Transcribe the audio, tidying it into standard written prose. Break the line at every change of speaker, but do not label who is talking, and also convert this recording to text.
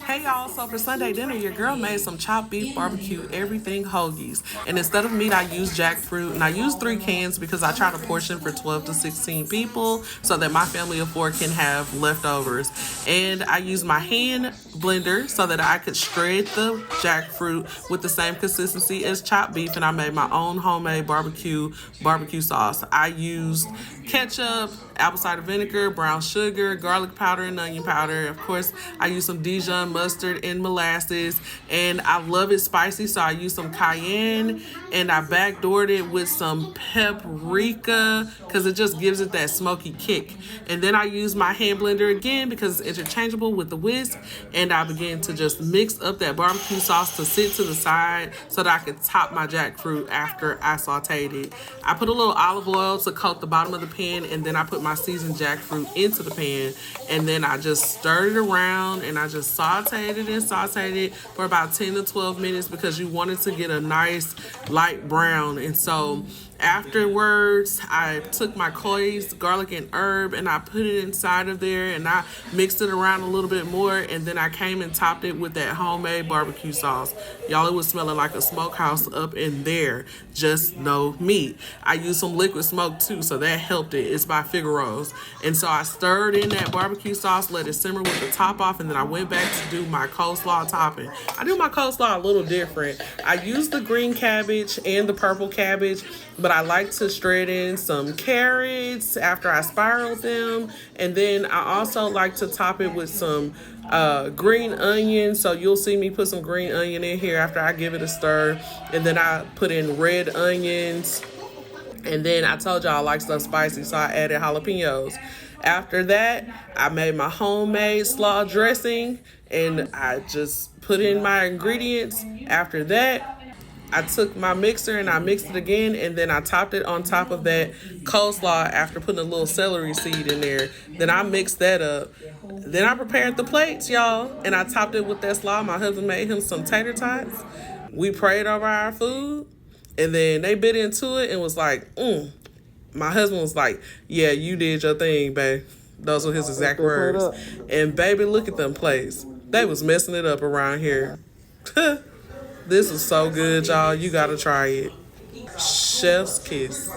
Hey y'all, so for Sunday dinner, your girl made some chopped beef barbecue, everything hoagies. And instead of meat, I use jackfruit, and I use 3 cans because I try to portion for 12 to 16 people so that my family of 4 can have leftovers. And I use my hand blender so that I could shred the jackfruit with the same consistency as chopped beef, and I made my own homemade barbecue sauce. I used ketchup, apple cider vinegar, brown sugar, garlic powder, and onion powder. Of course, I use some Dijon mustard and molasses, and I love it spicy, so I use some cayenne, and I backdoored it with some paprika because it just gives it that smoky kick. And then I use my hand blender again because it's interchangeable with the whisk, and I began to just mix up that barbecue sauce to sit to the side so that I could top my jackfruit after I sauteed it. I put a little olive oil to coat the bottom of the pan, and then I put my seasoned jackfruit into the pan, and then I just stirred it around, and I just sauteed it for about 10 to 12 minutes because you want it to get a nice light brown. And so afterwards, I took my cloves, garlic, and herb, and I put it inside of there, and I mixed it around a little bit more, and then I came and topped it with that homemade barbecue sauce. Y'all, it was smelling like a smokehouse up in there, just no meat. I used some liquid smoke too, so that helped it. It's by Figaro's. And so I stirred in that barbecue sauce, let it simmer with the top off, and then I went back to do my coleslaw topping. I do my coleslaw a little different. I use the green cabbage and the purple cabbage, but I like to shred in some carrots after I spiraled them. And then I also like to top it with some green onion. So you'll see me put some green onion in here after I give it a stir. And then I put in red onions. And then I told y'all I like stuff spicy, so I added jalapenos. After that, I made my homemade slaw dressing, and I just put in my ingredients. After that, I took my mixer and I mixed it again, and then I topped it on top of that coleslaw after putting a little celery seed in there. Then I mixed that up. Then I prepared the plates, y'all, and I topped it with that slaw. My husband made him some tater tots. We prayed over our food, and then they bit into it and was like, My husband was like, yeah, you did your thing, babe. Those were his exact words. And baby, look at them plates. They was messing it up around here. This is so good, y'all. You gotta try it. Chef's kiss.